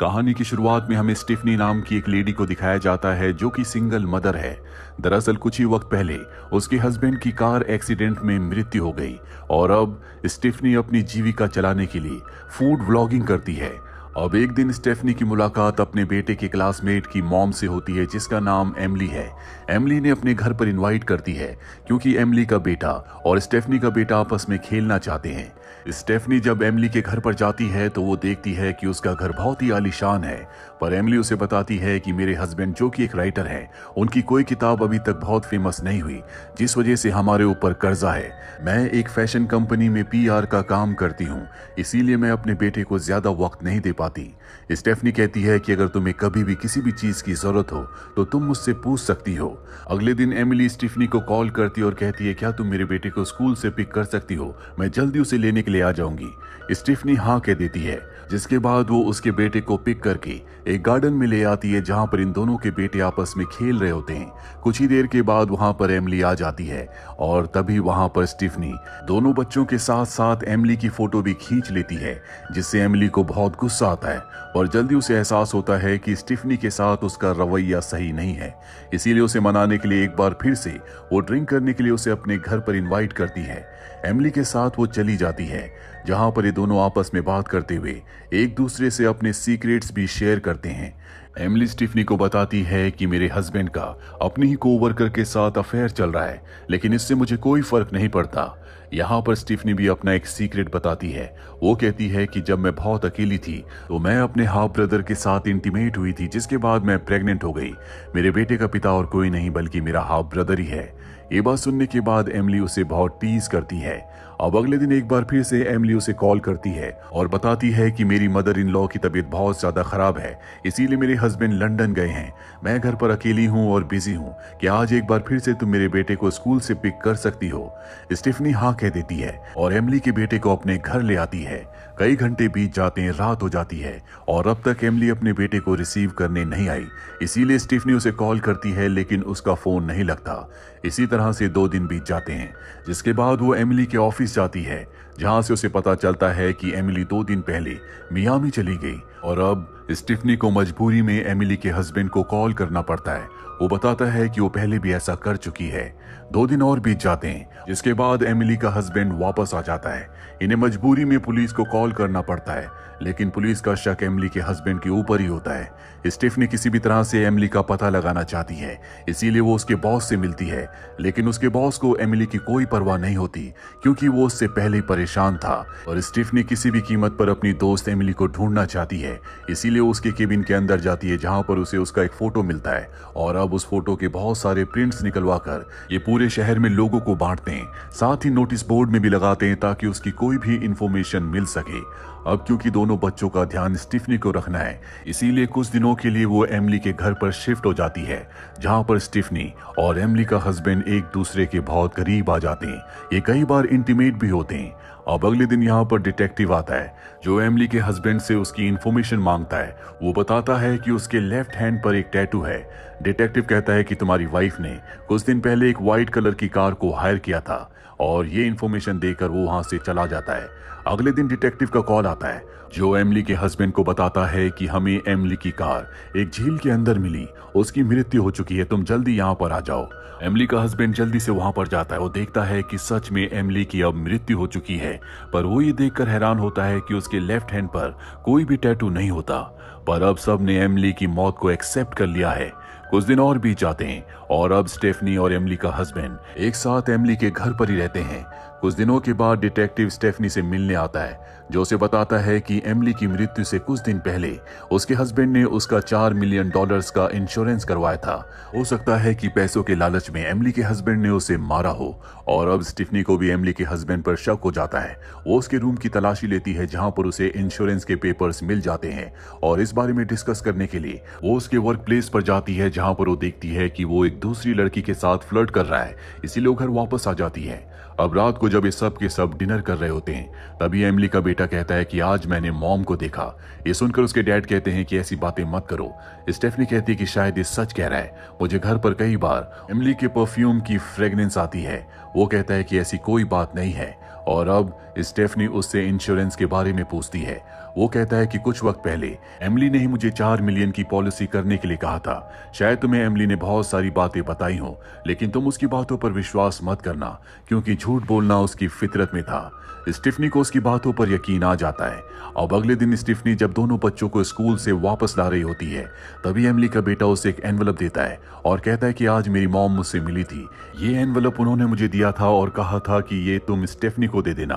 कहानी की शुरुआत में हमें स्टीफनी नाम की एक लेडी को दिखाया जाता है जो कि सिंगल मदर है। दरअसल कुछ ही वक्त पहले उसके हस्बैंड की कार एक्सीडेंट में मृत्यु हो गई और अब स्टीफनी अपनी जीविका चलाने के लिए फूड व्लॉगिंग करती है। अब एक दिन स्टेफनी की मुलाकात अपने बेटे के क्लासमेट की मॉम से होती है जिसका नाम एमिली है। एमिली ने अपने घर पर इनवाइट करती है क्योंकि एमिली का बेटा और स्टेफनी का बेटा आपस में खेलना चाहते हैं। स्टेफनी जब एमिली के घर पर जाती है तो वो देखती है कि उसका घर बहुत ही आलीशान है, पर एमिली उसे बताती है कि मेरे हस्बैंड जो कि एक राइटर हैं, उनकी कोई किताब अभी तक बहुत फेमस नहीं हुई जिस वजह से हमारे ऊपर कर्जा है। मैं एक फैशन कंपनी में पीआर का काम करती हूँ, इसीलिए मैं अपने बेटे को ज्यादा वक्त नहीं दे पाती। स्टेफनी कहती है कि अगर तुम्हें कभी भी किसी भी चीज की जरूरत हो तो तुम मुझसे पूछ सकती हो। अगले दिन एमिली स्टीफनी को कॉल करती और कहती है क्या तुम मेरे बेटे को स्कूल से पिक कर सकती हो, मैं जल्दी उसे लेने के लिए आ जाऊंगी। स्टीफनी हाँ कह देती है, जिसके बाद वो उसके बेटे को पिक करके एक गार्डन में ले आती है जहां पर इन दोनों के बेटे आपस में खेल रहे होते हैं। कुछ ही देर के बाद वहां पर एमिली आ जाती है और तभी वहां पर स्टीफनी दोनों बच्चों के साथ साथ एमिली की फोटो भी खींच लेती है, जिससे एमिली को बहुत गुस्सा आता है और जल्दी उसे एहसास होता है कि स्टीफनी के साथ उसका रवैया सही नहीं है। इसीलिए उसे मनाने के लिए एक बार फिर से वो ड्रिंक करने के लिए उसे अपने घर पर इनवाइट करती है। एमिली के साथ वो चली जाती है जहां पर ये दोनों आपस में बात करते हुए एक दूसरे से अपने सीक्रेट्स भी शेयर करते हैं। एमिली स्टीफनी को बताती है कि मेरे हस्बैंड का अपनी ही कोवर्कर के साथ अफेयर चल रहा है, लेकिन इससे मुझे कोई फर्क नहीं पड़ता। यहाँ पर स्टीफनी भी अपना एक सीक्रेट बताती है। वो कहती है कि जब मैं बहुत अकेली थी तो मैं अपने हाफ ब्रदर के साथ इंटीमेट हुई थी, जिसके बाद मैं प्रेग्नेंट हो गई। मेरे बेटे का पिता और कोई नहीं बल्कि मेरा हाफ ब्रदर ही है। ये बात सुनने के बाद एमिली उसे बहुत टीज करती है। अब अगले दिन एक बार फिर से एमिली उसे कॉल करती है और बताती है कि मेरी मदर इन लॉ की तबीयत बहुत ज्यादा खराब है, इसीलिए मेरे हस्बैंड लंदन गए हैं। मैं घर पर अकेली हूँ और बिजी हूँ कि आज एक बार फिर से तुम मेरे बेटे को स्कूल से पिक कर सकती हो। स्टीफनी हाँ कह देती है और एमिली के बेटे को अपने घर ले आती है। कई घंटे बीत जाते हैं, रात हो जाती है और अब तक एमिली अपने बेटे को रिसीव करने नहीं आई। इसीलिए स्टीफनी उसे कॉल करती है लेकिन उसका फोन नहीं लगता। इसी तरह से 2 दिन बीत जाते हैं, जिसके बाद वो एमिली के ऑफिस जाती है जहां से उसे पता चलता है कि एमिली 2 दिन पहले मियामी चली गई और अब स्टीफनी को मजबूरी में एमिली के हस्बैंड को कॉल करना पड़ता है। वो बताता है कि वो पहले भी ऐसा कर चुकी है। 2 दिन और बीत जाते हैं, जिसके बाद एमिली का हस्बैंड वापस आ जाता है। इन्हें मजबूरी में पुलिस को कॉल करना पड़ता है, लेकिन पुलिस का शक एमिली के हस्बैंड के ऊपर ही होता है। स्टीफनी किसी भी तरह से एमिली का पता लगाना चाहती है, इसीलिए वो उसके बॉस से मिलती है, लेकिन उसके बॉस को एमिली की कोई परवाह नहीं होती क्योंकि वो उससे पहले ही परेशान था और स्टीफनी किसी भी कीमत पर अपनी दोस्त एमिली को ढूंढना चाहती है। इसीलिए उसके केबिन के अंदर जाती है जहां पर उसे उसका एक फोटो मिलता है और अब उस फोटो के बहुत सारे प्रिंट्स निकलवा कर ये पूरे शहर में लोगों को बांटते हैं, साथ ही नोटिस बोर्ड में भी लगाते हैं ताकि उसकी कोई भी इंफॉर्मेशन मिल सके। अब क्योंकि दोनों बच्चों का ध्यान स्टीफनी को रखना है, इसीलिए कुछ दिनों के लिए वो एमिली के घर पर शिफ्ट हो जाती है जहां पर स्टीफनी और एमिली का हस्बैंड एक दूसरे के बहुत करीब आ जाते हैं। ये कई बार इंटीमेट भी होते हैं। अब अगले दिन यहाँ पर डिटेक्टिव आता है जो एमिली के हस्बैंड से उसकी इंफॉर्मेशन मांगता है। वो बताता है कि उसके लेफ्ट हैंड पर एक टैटू है। डिटेक्टिव कहता है कि तुम्हारी वाइफ ने कुछ दिन पहले एक व्हाइट कलर की कार को हायर किया था और ये इंफॉर्मेशन देकर वो वहां से चला जाता है। अगले दिन डिटेक्टिव का कॉल आता है जो एमिली के हस्बैंड को बताता है कि हमें एमिली की कार एक झील के अंदर मिली, उसकी मृत्यु हो चुकी है, तुम जल्दी यहाँ पर आ जाओ। एमिली का हस्बैंड जल्दी से वहां पर जाता है। वो देखता है कि सच में एमिली की अब मृत्यु हो चुकी है, पर वो ये देखकर हैरान होता है कि उसके लेफ्ट हैंड पर कोई भी टैटू नहीं होता। पर अब सब ने एमिली की मौत को एक्सेप्ट कर लिया है। कुछ दिन और बीत जाते हैं और अब स्टेफनी और एमिली का हस्बैंड एक साथ एमिली के घर पर ही रहते हैं। कुछ दिनों के बाद डिटेक्टिव स्टेफनी से मिलने आता है जो उसे बताता है कि एमिली की मृत्यु से कुछ दिन पहले उसके हस्बैंड ने उसका $4 मिलियन का इंश्योरेंस करवाया था। हो सकता है कि पैसों के लालच में एमिली के हस्बैंड ने उसे मारा हो और अब स्टीफनी को भी एमिली के हस्बैंड पर शक हो जाता है। वो उसके रूम की तलाशी लेती है जहां पर उसे इंश्योरेंस के पेपर्स मिल जाते हैं और इस बारे में डिस्कस करने के लिए वो उसके वर्क प्लेस पर जाती है जहां पर वो देखती है कि वो एक दूसरी लड़की के साथ फ्लर्ट कर रहा है। इसीलिए वो घर वापस आ जाती है। अब रात को जब ये सब के सब डिनर कर रहे होते हैं तभी एमिली का बेटा कहता है कि आज मैंने मॉम को देखा। ये सुनकर उसके डैड कहते हैं कि ऐसी बातें मत करो। स्टेफनी कहती है कि शायद ये सच कह रहा है, मुझे घर पर कई बार एमिली के परफ्यूम की फ्रेग्रेंस आती है। वो कहता है कि ऐसी कोई बात नहीं है। और अब स्टेफनी उससे इंश्योरेंस के बारे में पूछती है। वो कहता है कि कुछ वक्त पहले एमिली ने ही मुझे 4 मिलियन की पॉलिसी करने के लिए कहा था। शायद तुम्हें एमिली ने बहुत सारी बातें बताई हो, लेकिन तुम उसकी बातों पर विश्वास मत करना, क्योंकि झूठ बोलना उसकी फितरत में था। स्टीफनी को उसकी बातों पर यकीन आ जाता है। अब अगले दिन स्टीफनी जब दोनों बच्चों को स्कूल से वापस ला रही होती है तभी एमिली का बेटा उसे एक एनवलप देता है और कहता है कि आज मेरी मॉम मुझसे मिली थी। ये एनवलप उन्होंने मुझे दिया था और कहा था कि ये तुम स्टेफनी को दे देना।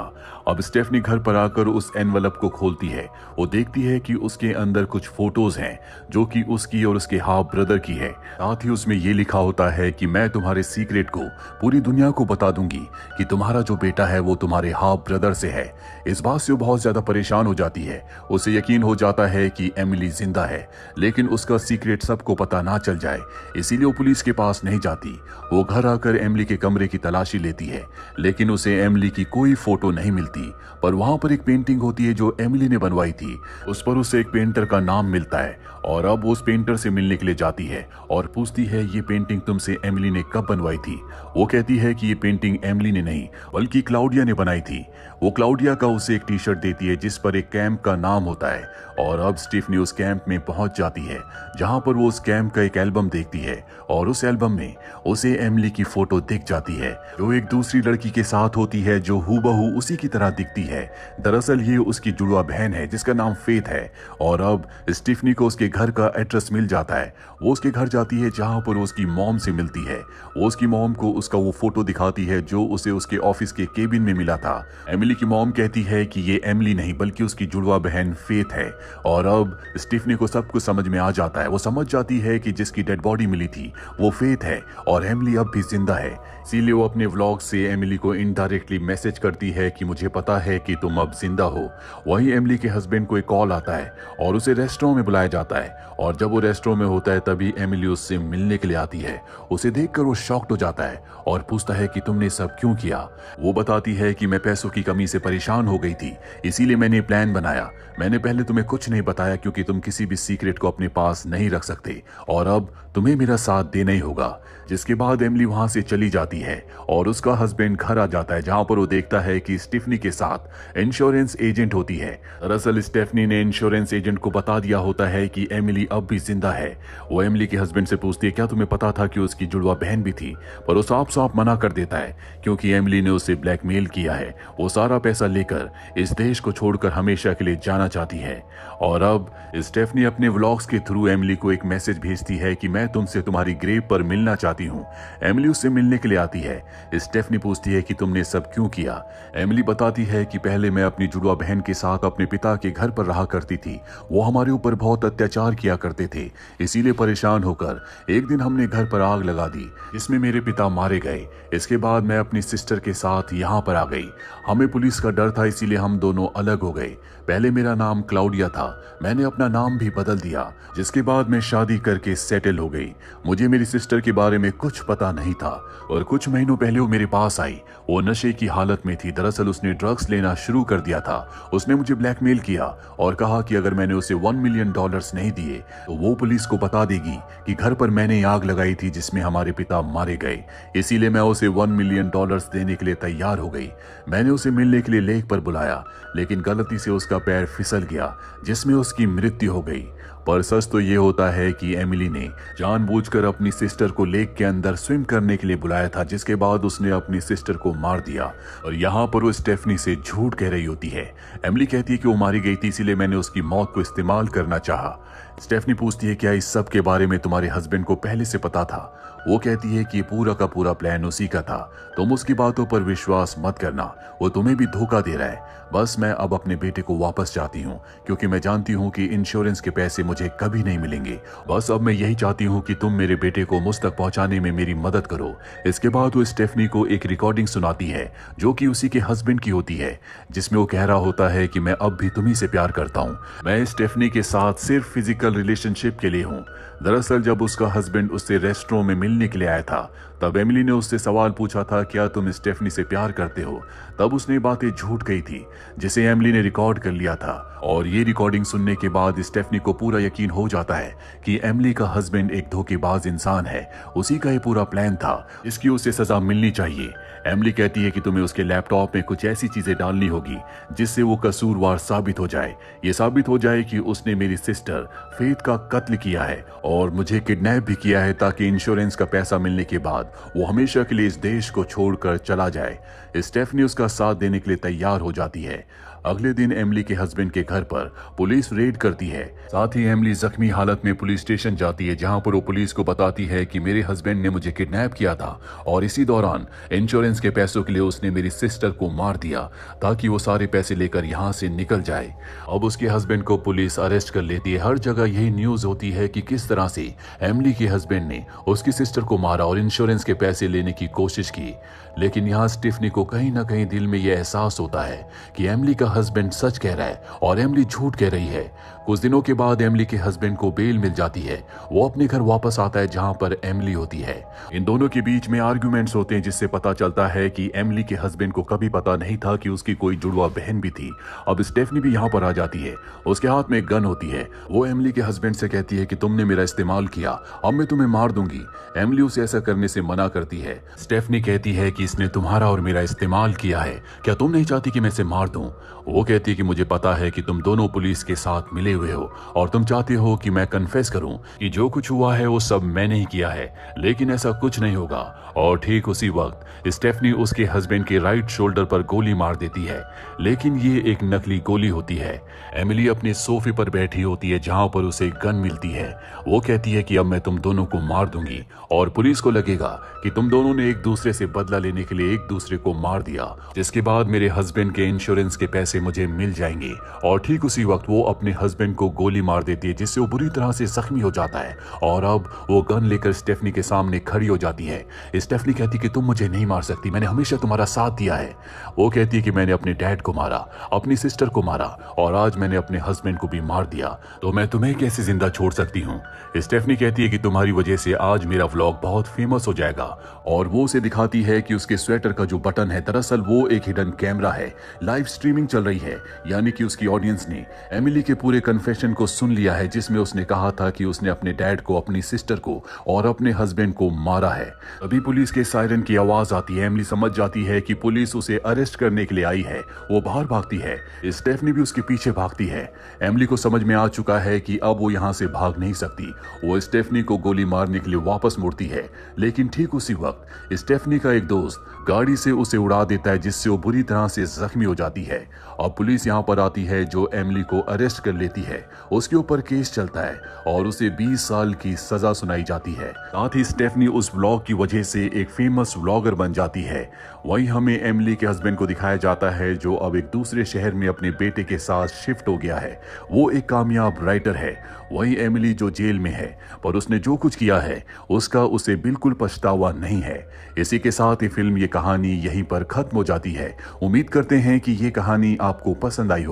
अब स्टेफनी घर पर आकर उस एनवलप को खोलती है। वो देखती है कि उसके अंदर कुछ फोटोज हैं जो कि उसकी और उसके हाफ ब्रदर की है। साथ ही उसमें ये लिखा होता है कि मैं तुम्हारे सीक्रेट को पूरी दुनिया को बता दूंगी कि तुम्हारा जो बेटा है वो तुम्हारे हाफ ब्रदर से है। इस बात से वो बहुत ज्यादा परेशान हो जाती है। उसे यकीन हो जाता है कि एमिली जिंदा है, लेकिन उसका सीक्रेट सबको पता ना चल जाए, इसीलिए वो पुलिस के पास नहीं जाती। वो घर आकर एमिली के कमरे की तलाशी लेती है, लेकिन उसे एमिली की कोई फोटो नहीं मिलती। पर वहां पर एक पेंटिंग होती है जो एमिली ने बनवाई थी। उस पर उसे एक पेंटर का नाम मिलता है और अब उस पेंटर से मिलने के लिए जाती है और पूछती है ये पेंटिंग तुमसे एमिली ने कब बनवाई थी। वो कहती है कि ये पेंटिंग एमिली ने नहीं बल्कि क्लाउडिया ने बनाई थी। वो क्लाउडिया का उसे एक टी शर्ट देती है जिस पर एक कैंप का नाम होता है और अब स्टीफनी उस कैंप में पहुंच जाती है जहां पर वो उस कैंप का एक एल्बम देखती है और उस एल्बम में उसे एमिली की फोटो दिख जाती है जो एक दूसरी लड़की के साथ होती है जो हूबहू उसी की तरह दिखती है। दरअसल ये उसकी जुड़वा बहन है जिसका नाम फेथ है। और अब स्टीफनी को उसके घर का एड्रेस मिल जाता है। वो उसके घर जाती है जहां पर उसकी मॉम से मिलती है। वो उसकी मॉम को उसका वो फोटो दिखाती है जो उसे उसके ऑफिस के केबिन में मिला था। एमिली की मॉम कहती है कि ये एमिली नहीं बल्कि उसकी जुड़वा बहन फेथ है। और अब स्टीफनी को सब कुछ समझ में आ जाता है। वो समझ जाती है कि जिसकी डेड बॉडी मिली थी वो फेथ है और एमिली अब भी जिंदा है। इसीलिए वो अपने व्लॉग से एमिली को इनडायरेक्टली मैसेज करती है कि मुझे पता है कि तुम अब जिंदा हो। वहीं एमिली के हस्बैंड को एक कॉल आता है और उसे रेस्टोरेंट में बुलाया जाता है और जब वो रेस्टोरेंट में होता है तभी एमिली उससे मिलने के लिए आती है। उसे देखकर वो शॉक्ड हो जाता है और पूछता है कि तुमने सब क्यों किया। वो बताती है कि मैं पैसों की कमी से परेशान हो गई थी, इसीलिए मैंने प्लान बनाया। मैंने पहले तुम्हें कुछ नहीं बताया क्योंकि तुम किसी भी सीक्रेट को अपने पास नहीं रख सकते और अब तुम्हें मेरा साथ देना ही होगा। जिसके बाद एमिली वहां से चली जाती है और उसका हस्बैंड घर आ जाता है जहां पर वो देखता है कि स्टीफनी के साथ इंश्योरेंस एजेंट होती है। दरअसल स्टेफनी ने इंश्योरेंस एजेंट को बता दिया होता है कि एमिली अब भी जिंदा है। वो एमिली के हस्बैंड से पूछती है क्या तुम्हें पता था कि उसकी जुड़वा बहन भी थी, पर वो साफ साफ मना कर देता है क्योंकि एमिली ने उसे ब्लैकमेल किया है। वो सारा पैसा लेकर इस देश को छोड़कर हमेशा के लिए जाना चाहती है। और अब स्टेफनी अपने व्लॉग्स के थ्रू एमिली को एक मैसेज भेजती है कि मैं तुमसे तुम्हारी ग्रेव पर मिलना चाहती हूँ। एमिली उससे मिलने के लिए आती है। स्टेफनी पूछती है कि तुमने सब क्यों किया। एमिली बताती है कि पहले मैं अपनी जुड़वा बहन के साथ अपने पिता के घर पर रहा करती थी। वो हमारे ऊपर बहुत अत्याचार किया करते थे, इसीलिए परेशान होकर एक दिन हमने घर पर आग लगा दी जिसमें मेरे पिता मारे गए। इसके बाद मैं अपनी सिस्टर के साथ यहाँ पर आ गई। हमें पुलिस का डर था इसीलिए हम दोनों अलग हो गए। पहले मेरा नाम क्लाउडिया था, मैंने अपना नाम भी बदल दिया। जिसके बाद मैं शादी करके सेटल हो गई। मुझे मेरी सिस्टर के बारे में कुछ पता नहीं था और कुछ महीनों पहले वो मेरे पास आई। वो नशे की हालत में थी। दरअसल उसने ड्रग्स लेना शुरू कर दिया था। उसने मुझे ब्लैकमेल किया और कहा कि अगर मैंने उसे $1 मिलियन नहीं दिए तो वो पुलिस को बता देगी कि घर पर मैंने आग लगाई थी जिसमें हमारे पिता मारे गए। इसीलिए मैं उसे $1 मिलियन देने के लिए तैयार हो गई। मैंने उसे मिलने के लिए लेक पर बुलाया, लेकिन गलती से उसका पैर फिसल गया जिसमें उसकी मृत्यु हो गई। पर सच तो ये होता है कि एमिली ने जानबूझकर अपनी सिस्टर को लेक के अंदर स्विम करने के लिए बुलाया था, जिसके बाद उसने अपनी सिस्टर को मार दिया। और यहाँ पर वो स्टेफनी से झूठ कह रही होती है। एमिली कहती है कि वो मारी गई थी इसीलिए मैंने उसकी मौत को इस्तेमाल करना चाहा। स्टेफनी पूछती है क्या इस सब के बारे में तुम्हारे हस्बैंड को पहले से पता था। वो कहती है कि पूरा का पूरा प्लान उसी का था, तुम उसकी बातों पर विश्वास मत करना, वो तुम्हें भी धोखा दे रहा है। बस मैं अब अपने बेटे को वापस चाहती हूँ क्योंकि मैं जानती हूँ कि इंश्योरेंस के पैसे पैसे मुझे कभी नहीं मिलेंगे। बस अब मैं यही चाहती हूँ कि तुम मेरे बेटे को मुझ तक पहुंचाने में मेरी मदद करो। इसके बाद वो स्टेफनी को एक रिकॉर्डिंग सुनाती है जो कि उसी के हस्बैंड की होती है, जिसमें वो कह रहा होता है कि मैं अब भी तुम्ही से प्यार करता हूँ, मैं स्टेफनी के साथ सिर्फ फिजिकल रिलेशनशिप के लिए हूँ। दरअसल जब उसका हस्बैंड उससे रेस्टोरेंट में मिलने के लिए आया था तब एमिली ने उससे सवाल पूछा था, क्या तुम स्टेफनी से प्यार करते हो? तब उसने बातें झूठ कही थी जिसे एमिली ने रिकॉर्ड कर लिया था। और ये रिकॉर्डिंग सुनने के बाद स्टेफनी को पूरा यकीन हो जाता है कि एमिली का हस्बैंड एक धोखेबाज इंसान है, उसी का ये पूरा प्लान था, इसकी उसे सजा मिलनी चाहिए। एमिली कहती है कि तुम्हें उसके लैपटॉप में कुछ ऐसी चीजें डालनी होगी जिससे वो कसूरवार साबित हो जाए। ये साबित हो जाए कि उसने मेरी सिस्टर फेथ का कत्ल किया है और मुझे किडनैप भी किया है, ताकि इंश्योरेंस का पैसा मिलने के बाद वो हमेशा के लिए इस देश को छोड़कर चला जाए। स्टेफनी उसका साथ देने के लिए तैयार हो जाती है। अगले दिन एमिली के हस्बैंड के घर पर पुलिस रेड करती है। साथ ही एमिली जख्मी हालत में पुलिस स्टेशन जाती है, जहां पर वो पुलिस को बताती है कि मेरे हस्बैंड ने मुझे किडनैप किया था और इसी दौरान इंश्योरेंस के पैसों के लिए उसने मेरी सिस्टर को मार दिया ताकि वो सारे पैसे लेकर यहाँ से निकल जाए। अब उसके हस्बैंड को पुलिस अरेस्ट कर लेती है। हर जगह यही न्यूज होती है कि किस तरह से एमिली के हस्बैंड ने उसकी सिस्टर को मारा और इंश्योरेंस के पैसे लेने की कोशिश की। लेकिन यहाँ स्टेफनी को कहीं ना कहीं दिल में यह एहसास होता है कि एमिली का हस्बैंड सच कह रहा है और एमिली झूठ कह रही है। कुछ दिनों के बाद एमिली के हस्बैंड को बेल मिल जाती है। वो अपने घर वापस आता है जहां पर एमिली होती है। इन दोनों के बीच में आर्गुमेंट्स होते हैं, जिससे पता चलता है कि एमिली के हस्बैंड को कभी पता नहीं था कि उसकी कोई जुड़वा बहन भी थी। अब स्टेफनी भी यहाँ पर आ जाती है। उसके हाथ में एक गन होती है। वो एमिली के हस्बैंड से कहती है कि तुमने मेरा इस्तेमाल किया, अब मैं तुम्हें मार दूंगी। एमिली उसे ऐसा करने से मना करती है। स्टेफनी कहती है कि इसने तुम्हारा और मेरा इस्तेमाल किया है, क्या तुम नहीं चाहती कि मैं इसे मार दूं? वो कहती है कि मुझे पता है कि तुम दोनों पुलिस के साथ मिले हुए हो और तुम चाहते हो कि मैं कन्फेस करूं कि जो कुछ हुआ है वो सब मैंने ही किया है, लेकिन ऐसा कुछ नहीं होगा। और ठीक उसी वक्त स्टेफनी उसके हस्बैंड के राइट शोल्डर पर गोली मार देती है, लेकिन ये एक नकली गोली होती है। एमिली अपने सोफे पर बैठी होती है जहां पर उसे गन मिलती है। वो कहती है कि अब मैं तुम दोनों को मार दूंगी और पुलिस को लगेगा कि तुम दोनों ने एक दूसरे से बदला लेने के लिए एक दूसरे को मार दिया, जिसके बाद मेरे हस्बैंड के इंश्योरेंस के पैसे मुझे मिल जाएंगे। और ठीक उसी वक्त वो अपने हस्बैंड को गोली मार देती है, जिससे वो बुरी तरह से जख्मी हो जाता है और अब वो गन लेकर स्टेफनी के सामने खड़ी हो जाती है। स्टेफनी कहती कि तुम मुझे नहीं मार सकती, मैंने हमेशा तुम्हारा साथ दिया है। वो कहती है कि मैंने अपने डैड को मारा, अपनी सिस्टर को मारा और आज मैंने अपने हस्बैंड को भी मार दिया, तो मैं तुम्हें कैसे जिंदा छोड़ सकती हूँ? स्टेफनी कहती है कि तुम्हारी वजह से आज मेरा व्लॉग बहुत फेमस हो जाएगा। और वो उसे दिखाती है कि उसके स्वेटर का जो बटन है दरअसल वो एक हिडन कैमरा है। लाइव स्ट्रीमिंग चल रही है, यानी कि उसकी ऑडियंस ने एमिली के पूरे कन्फेशन को सुन लिया है, जिसमें उसने कहा था कि उसने अपने डैड को, अपनी सिस्टर को और अपने हस्बैंड को मारा है। अभी पुलिस के सायरन की आवाज आती है। एमिली समझ जाती है कि पुलिस उसे अरेस्ट करने के लिए आई है। वो बाहर भागती है। स्टेफनी भी उसके पीछे भागती है। एमिली को समझ में आ चुका है कि अब वो यहाँ से भाग नहीं सकती। वो स्टेफनी को गोली मारने के लिए वापस मुड़ती है, लेकिन ठीक उसी वक्त स्टेफनी का एक दोस्त गाड़ी से उसे उड़ा देता है, जिससे वो बुरी तरह से जख्मी हो जाती है। अब पुलिस यहाँ पर आती है जो एमिली को अरेस्ट कर लेती है। उसके ऊपर केस चलता है और उसे 20 साल की सजा सुनाई जाती है। साथ ही स्टेफनी उस व्लॉग की वजह से एक फेमस व्लॉगर बन जाती है। वहीं हमें एमिली के हस्बैंड को दिखाया जाता है जो अब एक दूसरे शहर में अपने बेटे के साथ शिफ्ट हो गया है। वो एक कामयाब राइटर है। वहीं एमिली जो जेल में है, पर उसने जो कुछ किया है उसका उसे बिल्कुल पछतावा नहीं है। इसी के साथ ये फिल्म, ये कहानी यहीं पर खत्म हो जाती है। उम्मीद करते हैं कि ये कहानी आपको पसंद आई होगी।